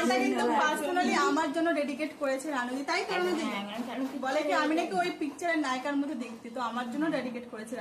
গানটা কিন্তু পার্সোনালি আমার জন্য ডেডিকেট করেছে রানুদি, তাই তো? বলে কি আমি নাকি ওই পিকচারের নায়িকার মধ্যে দেখতে, তো আমার জন্য ডেডিকেট করেছে।